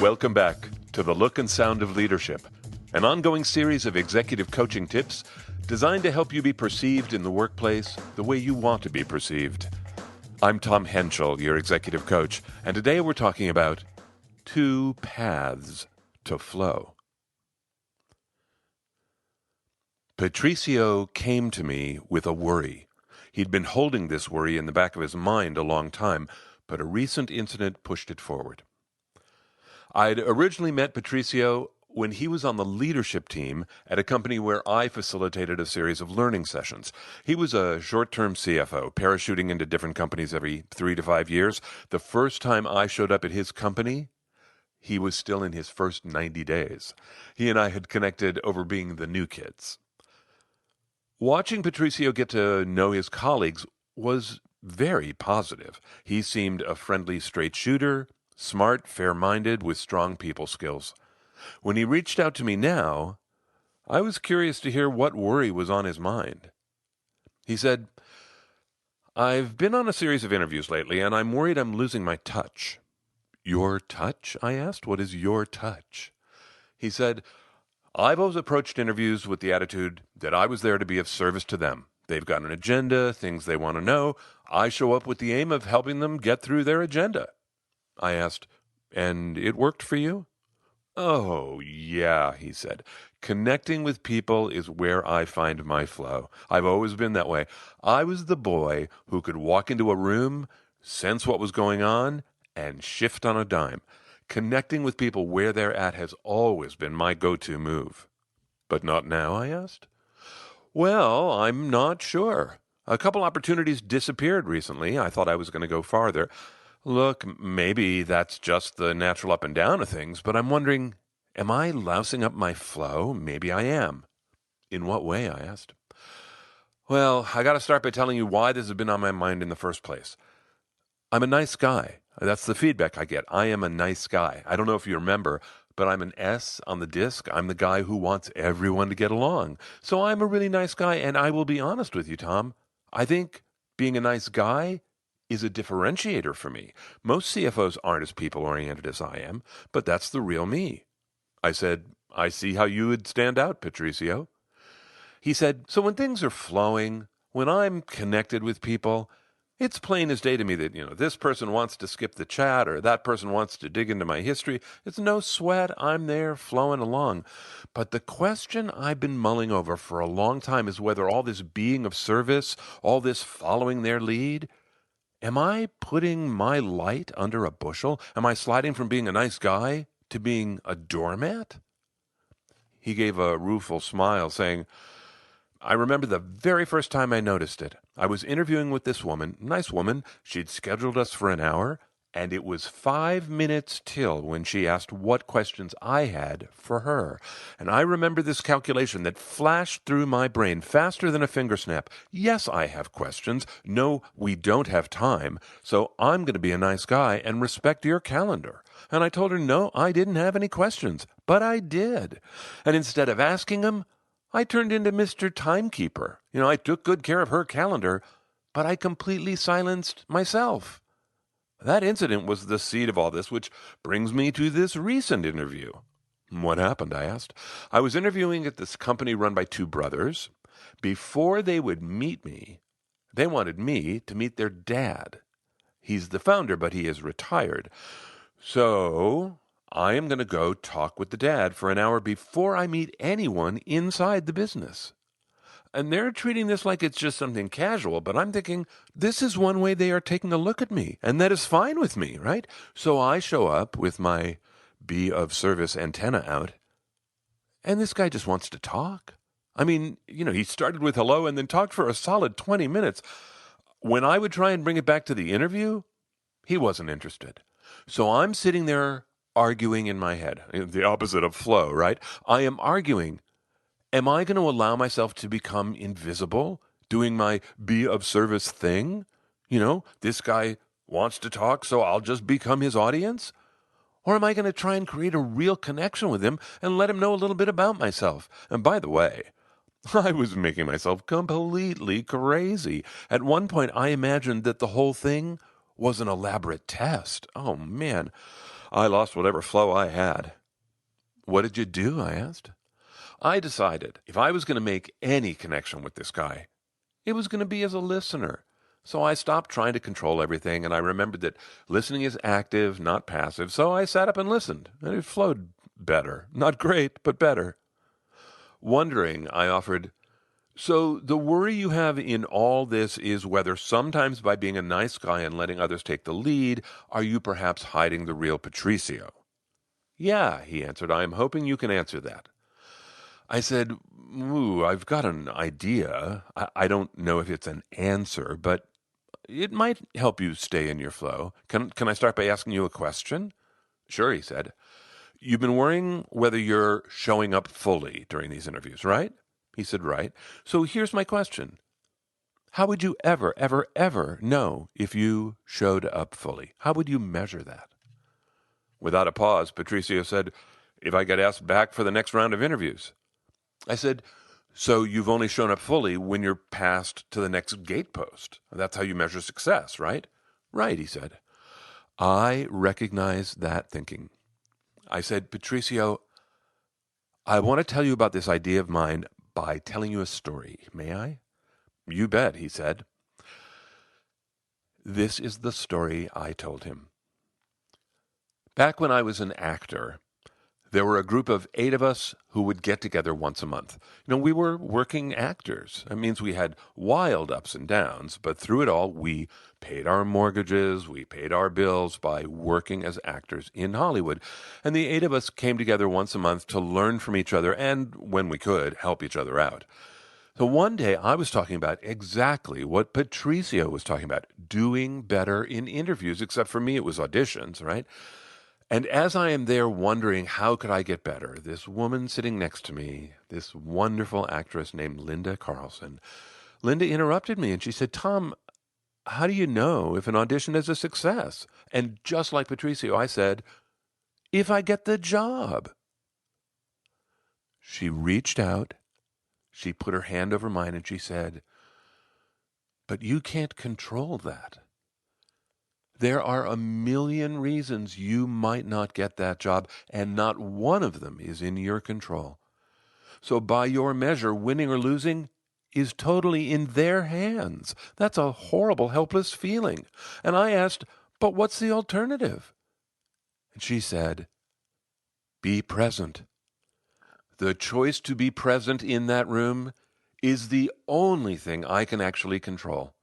Welcome back to The Look and Sound of Leadership, an ongoing series of executive coaching tips designed to help you be perceived in the workplace the way you want to be perceived. I'm Tom Henschel, your executive coach, and today we're talking about 2 paths to flow. Patricio came to me with a worry. He'd been holding this worry in the back of his mind a long time, but a recent incident pushed it forward. I'd originally met Patricio when he was on the leadership team at a company where I facilitated a series of learning sessions. He was a short-term CFO, parachuting into different companies every 3 to 5 years. The first time I showed up at his company, he was still in his first 90 days. He and I had connected over being the new kids. Watching Patricio get to know his colleagues was very positive. He seemed a friendly straight shooter, smart, fair-minded, with strong people skills. When he reached out to me now, I was curious to hear what worry was on his mind. He said, "I've been on a series of interviews lately, and I'm worried I'm losing my touch." "Your touch?" I asked. "What is your touch?" He said, "I've always approached interviews with the attitude that I was there to be of service to them. They've got an agenda, things they want to know. I show up with the aim of helping them get through their agenda." I asked, "And it worked for you?" "Oh, yeah," he said. "Connecting with people is where I find my flow. I've always been that way. I was the boy who could walk into a room, sense what was going on, and shift on a dime. Connecting with people where they're at has always been my go-to move." "But not now?" I asked. "Well, I'm not sure. A couple opportunities disappeared recently. I thought I was going to go farther. Look, maybe that's just the natural up and down of things, but I'm wondering, am I lousing up my flow? Maybe I am." "In what way?" I asked. "Well, I got to start by telling you why this has been on my mind in the first place. I'm a nice guy. That's the feedback I get. I am a nice guy. I don't know if you remember, but I'm an S on the disc. I'm the guy who wants everyone to get along. So I'm a really nice guy, and I will be honest with you, Tom. I think being a nice guy is a differentiator for me. Most CFOs aren't as people-oriented as I am, but that's the real me." I said, "I see how you would stand out, Patricio." He said, "So when things are flowing, when I'm connected with people, it's plain as day to me that, this person wants to skip the chat or that person wants to dig into my history. It's no sweat. I'm there flowing along. But the question I've been mulling over for a long time is whether all this being of service, all this following their lead, am I putting my light under a bushel? Am I sliding from being a nice guy to being a doormat?" He gave a rueful smile, saying, "I remember the very first time I noticed it. I was interviewing with this woman, nice woman. She'd scheduled us for an hour, and it was 5 minutes till when she asked what questions I had for her. And I remember this calculation that flashed through my brain faster than a finger snap. Yes, I have questions. No, we don't have time. So I'm going to be a nice guy and respect your calendar." And I told her, no, I didn't have any questions, but I did. And instead of asking them, I turned into Mr. Timekeeper. I took good care of her calendar, but I completely silenced myself. That incident was the seed of all this, which brings me to this recent interview. "What happened?" I asked. "I was interviewing at this company run by 2 brothers. Before they would meet me, they wanted me to meet their dad. He's the founder, but he is retired. So I am going to go talk with the dad for an hour before I meet anyone inside the business. And they're treating this like it's just something casual, but I'm thinking, this is one way they are taking a look at me, and that is fine with me, right? So I show up with my be of service antenna out, and this guy just wants to talk. I mean, he started with hello and then talked for a solid 20 minutes. When I would try and bring it back to the interview, he wasn't interested. So I'm sitting there arguing in my head, the opposite of flow, right? I am arguing. Am I going to allow myself to become invisible, doing my be of service thing? This guy wants to talk, so I'll just become his audience? Or am I going to try and create a real connection with him and let him know a little bit about myself? And by the way, I was making myself completely crazy. At one point, I imagined that the whole thing was an elaborate test. Oh, man. I lost whatever flow I had. What did you do? I asked. I decided if I was going to make any connection with this guy, it was going to be as a listener. So I stopped trying to control everything, and I remembered that listening is active, not passive. So I sat up and listened, and it flowed better. Not great, but better. Wondering, I offered, so the worry you have in all this is whether sometimes by being a nice guy and letting others take the lead, are you perhaps hiding the real Patricio? Yeah, he answered, I am hoping you can answer that. I said, ooh, I've got an idea. I don't know if it's an answer, but it might help you stay in your flow. Can I start by asking you a question? Sure, he said. You've been worrying whether you're showing up fully during these interviews, right? He said, right. So here's my question. How would you ever, ever, ever know if you showed up fully? How would you measure that? Without a pause, Patricio said, if I get asked back for the next round of interviews. I said, so you've only shown up fully when you're passed to the next gatepost. That's how you measure success, right? Right, he said. I recognize that thinking. I said, Patricio, I want to tell you about this idea of mine by telling you a story. May I? You bet, he said. This is the story I told him. Back when I was an actor, there were a group of 8 of us who would get together once a month. We were working actors. That means we had wild ups and downs, but through it all, we paid our mortgages, we paid our bills by working as actors in Hollywood. And the 8 of us came together once a month to learn from each other and, when we could, help each other out. So one day I was talking about exactly what Patricio was talking about, doing better in interviews, except for me it was auditions, right? And as I am there wondering how could I get better, this woman sitting next to me, this wonderful actress named Linda Carlson, Linda interrupted me and she said, Tom, how do you know if an audition is a success? And just like Patricio, I said, if I get the job. She reached out, she put her hand over mine and she said, but you can't control that. There are a million reasons you might not get that job, and not one of them is in your control. So by your measure, winning or losing is totally in their hands. That's a horrible, helpless feeling. And I asked, but what's the alternative? And she said, be present. The choice to be present in that room is the only thing I can actually control.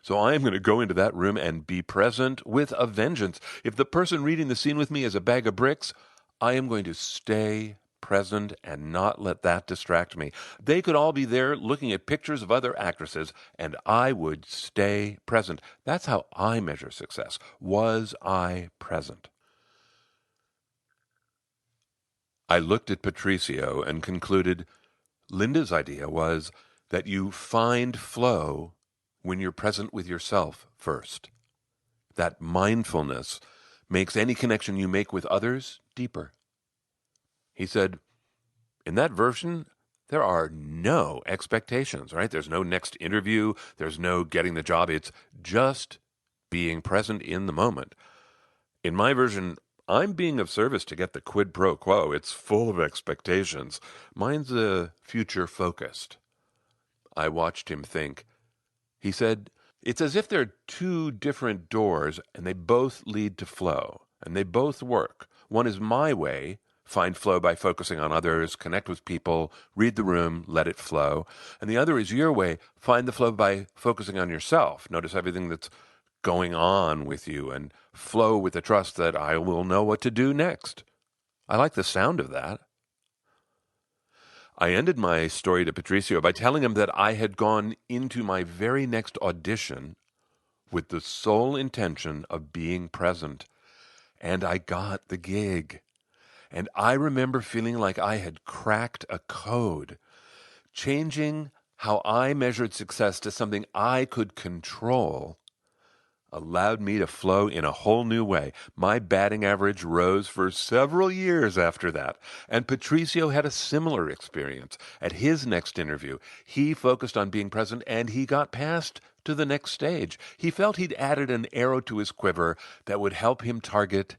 So I am going to go into that room and be present with a vengeance. If the person reading the scene with me is a bag of bricks, I am going to stay present and not let that distract me. They could all be there looking at pictures of other actresses, and I would stay present. That's how I measure success. Was I present? I looked at Patricio and concluded Linda's idea was that you find flow when you're present with yourself first. That mindfulness makes any connection you make with others deeper. He said, in that version, there are no expectations, right? There's no next interview. There's no getting the job. It's just being present in the moment. In my version, I'm being of service to get the quid pro quo. It's full of expectations. Mine's future-focused. I watched him think. He said, it's as if there are 2 different doors and they both lead to flow, and they both work. One is my way, find flow by focusing on others, connect with people, read the room, let it flow. And the other is your way, find the flow by focusing on yourself. Notice everything that's going on with you and flow with the trust that I will know what to do next. I like the sound of that. I ended my story to Patricio by telling him that I had gone into my very next audition with the sole intention of being present, and I got the gig. And I remember feeling like I had cracked a code, changing how I measured success to something I could control allowed me to flow in a whole new way. My batting average rose for several years after that, and Patricio had a similar experience. At his next interview, he focused on being present, and he got passed to the next stage. He felt he'd added an arrow to his quiver that would help him target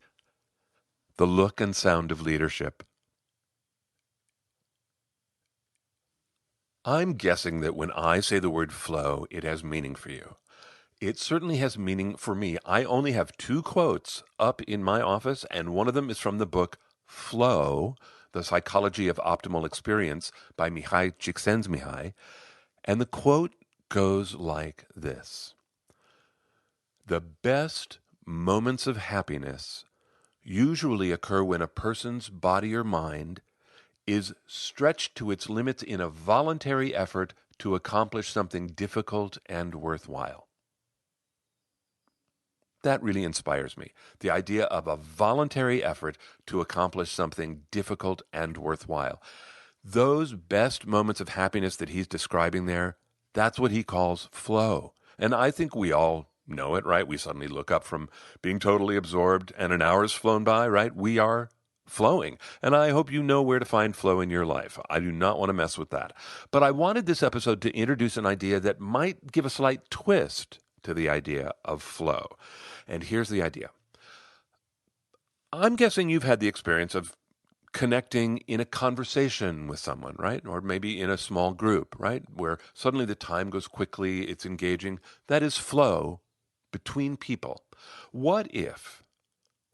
the look and sound of leadership. I'm guessing that when I say the word flow, it has meaning for you. It certainly has meaning for me. I only have 2 quotes up in my office, and one of them is from the book Flow, The Psychology of Optimal Experience by Mihai Csikszentmihalyi. And the quote goes like this: "The best moments of happiness usually occur when a person's body or mind is stretched to its limits in a voluntary effort to accomplish something difficult and worthwhile." That really inspires me. The idea of a voluntary effort to accomplish something difficult and worthwhile. Those best moments of happiness that he's describing there, that's what he calls flow. And I think we all know it, right? We suddenly look up from being totally absorbed and an hour's flown by, right? We are flowing. And I hope you know where to find flow in your life. I do not want to mess with that. But I wanted this episode to introduce an idea that might give a slight twist to the idea of flow. And here's the idea. I'm guessing you've had the experience of connecting in a conversation with someone, right? Or maybe in a small group, right? Where suddenly the time goes quickly, it's engaging. That is flow between people. What if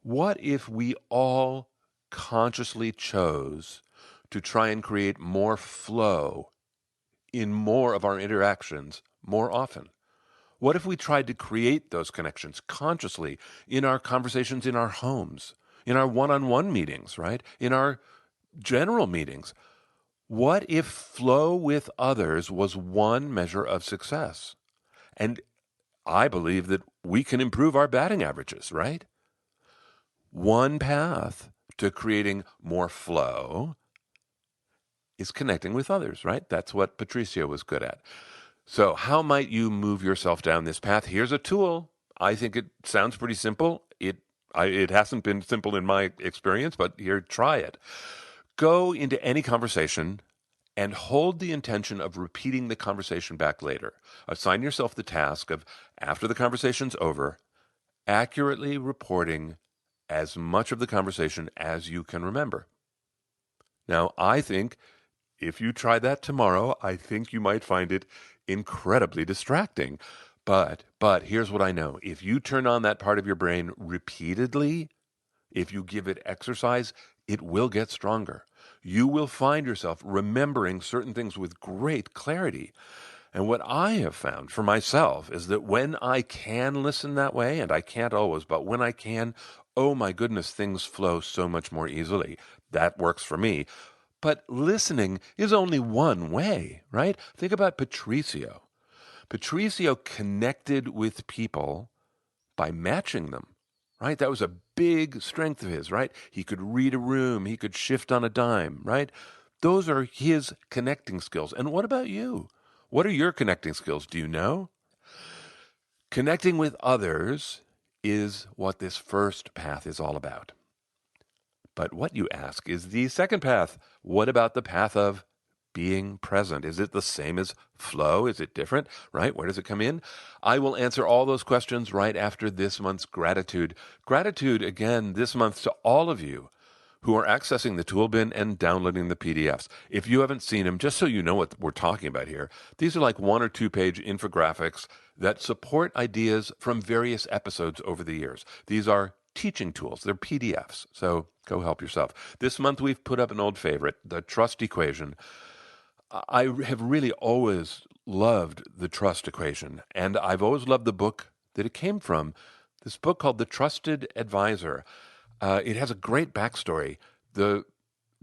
we all consciously chose to try and create more flow in more of our interactions more often? What if we tried to create those connections consciously in our conversations in our homes, in our one-on-one meetings, right? In our general meetings? What if flow with others was one measure of success? And I believe that we can improve our batting averages, right? One path to creating more flow is connecting with others, right? That's what Patricio was good at. So how might you move yourself down this path? Here's a tool. I think it sounds pretty simple. It hasn't been simple in my experience, but here, try it. Go into any conversation and hold the intention of repeating the conversation back later. Assign yourself the task of, after the conversation's over, accurately reporting as much of the conversation as you can remember. Now, I think if you try that tomorrow, I think you might find it incredibly distracting. But here's what I know. If you turn on that part of your brain repeatedly, if you give it exercise, it will get stronger. You will find yourself remembering certain things with great clarity. And what I have found for myself is that when I can listen that way, and I can't always, but when I can, oh my goodness, things flow so much more easily. That works for me. But listening is only one way, right? Think about Patricio. Patricio connected with people by matching them, right? That was a big strength of his, right? He could read a room, he could shift on a dime, right? Those are his connecting skills. And what about you? What are your connecting skills? Do you know? Connecting with others is what this first path is all about. But what, you ask, is the second path? What about the path of being present? Is it the same as flow? Is it different, right? Where does it come in? I will answer all those questions right after this month's gratitude. Gratitude, again, this month to all of you who are accessing the tool bin and downloading the PDFs. If you haven't seen them, just so you know what we're talking about here, these are like 1 or 2 page infographics that support ideas from various episodes over the years. These are teaching tools. They're PDFs, so go help yourself. This month we've put up an old favorite, the trust equation. I have really always loved the trust equation, and I've always loved the book that it came from, this book called The Trusted Advisor. It has a great backstory. The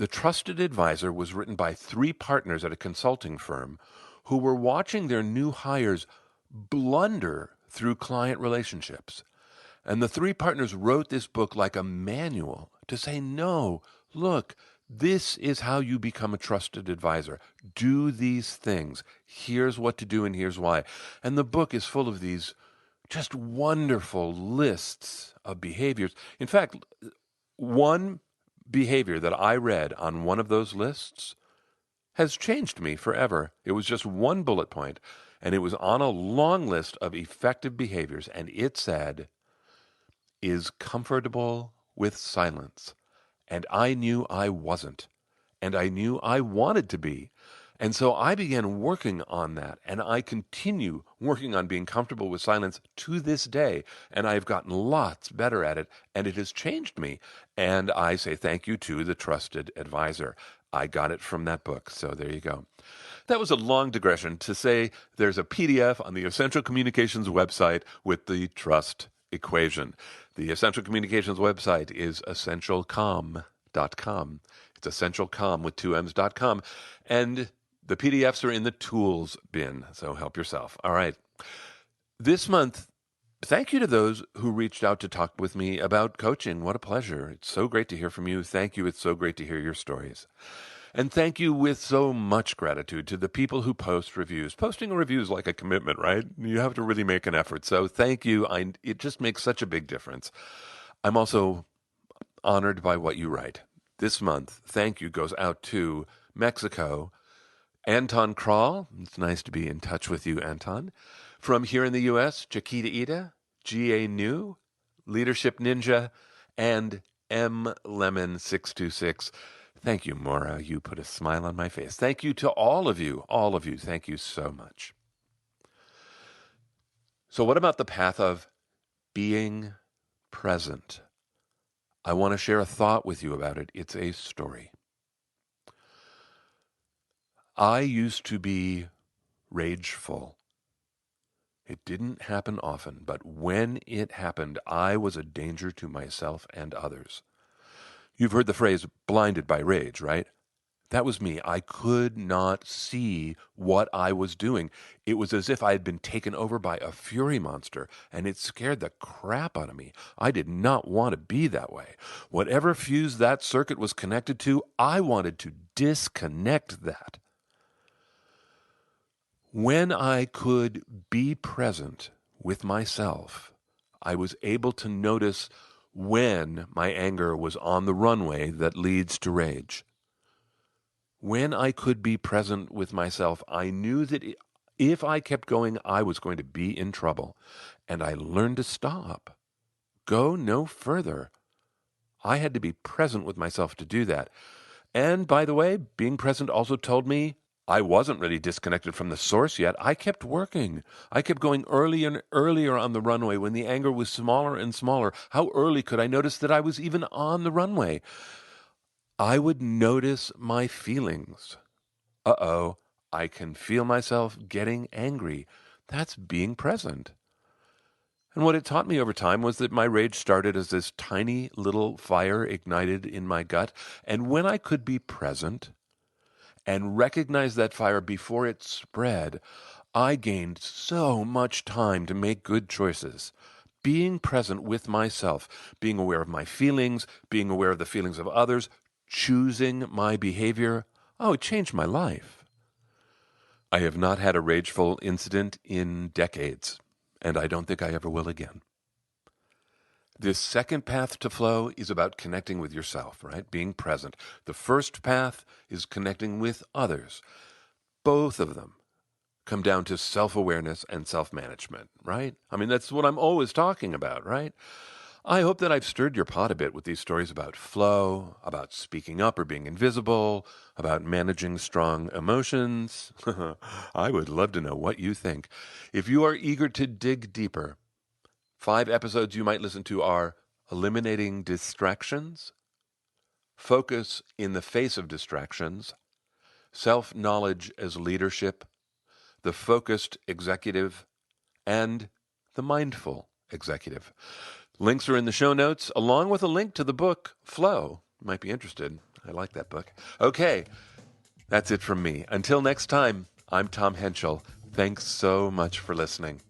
Trusted Advisor was written by 3 partners at a consulting firm who were watching their new hires blunder through client relationships. And the 3 partners wrote this book like a manual to say, no, look, this is how you become a trusted advisor. Do these things. Here's what to do and here's why. And the book is full of these just wonderful lists of behaviors. In fact, one behavior that I read on one of those lists has changed me forever. It was just one bullet point. And it was on a long list of effective behaviors, and it said, is comfortable with silence. And I knew I wasn't. And I knew I wanted to be. And so I began working on that, and I continue working on being comfortable with silence to this day. And I've gotten lots better at it, and it has changed me. And I say thank you to the trusted advisor. I got it from that book. So there you go. That was a long digression to say there's a PDF on the Essential Communications website with the trust equation. The Essential Communications website is essentialcomm.com. It's essentialcomm with 2Ms.com. And the PDFs are in the tools bin, so help yourself. All right. This month, thank you to those who reached out to talk with me about coaching. What a pleasure. It's so great to hear from you. Thank you. It's so great to hear your stories. And thank you with so much gratitude to the people who post reviews. Posting a review is like a commitment, right? You have to really make an effort. So thank you. It just makes such a big difference. I'm also honored by what you write. This month, thank you goes out to Mexico, Anton Kral. It's nice to be in touch with you, Anton. From here in the U.S., Chiquita Ida, G.A. New, Leadership Ninja, and M. Lemon 626. Thank you, Maura. You put a smile on my face. Thank you to all of you. All of you. Thank you so much. So what about the path of being present? I want to share a thought with you about it. It's a story. I used to be rageful. It didn't happen often, but when it happened, I was a danger to myself and others. You've heard the phrase blinded by rage, right? That was me. I could not see what I was doing. It was as if I had been taken over by a fury monster, and it scared the crap out of me. I did not want to be that way. Whatever fuse that circuit was connected to, I wanted to disconnect that. When I could be present with myself, I was able to notice when my anger was on the runway that leads to rage. When I could be present with myself, I knew that if I kept going, I was going to be in trouble. And I learned to stop. Go no further. I had to be present with myself to do that. And by the way, being present also told me I wasn't really disconnected from the source yet. I kept working. I kept going earlier and earlier on the runway when the anger was smaller and smaller. How early could I notice that I was even on the runway? I would notice my feelings. I can feel myself getting angry. That's being present. And what it taught me over time was that my rage started as this tiny little fire ignited in my gut. And when I could be present and recognize that fire before it spread, I gained so much time to make good choices. Being present with myself, being aware of my feelings, being aware of the feelings of others, choosing my behavior, it changed my life. I have not had a rageful incident in decades, and I don't think I ever will again. This second path to flow is about connecting with yourself, right? Being present. The first path is connecting with others. Both of them come down to self-awareness and self-management, right? I mean, that's what I'm always talking about, right? I hope that I've stirred your pot a bit with these stories about flow, about speaking up or being invisible, about managing strong emotions. I would love to know what you think. If you are eager to dig deeper, 5 episodes you might listen to are Eliminating Distractions, Focus in the Face of Distractions, Self-Knowledge as Leadership, The Focused Executive, and The Mindful Executive. Links are in the show notes, along with a link to the book, Flow. You might be interested. I like that book. Okay, that's it from me. Until next time, I'm Tom Henschel. Thanks so much for listening.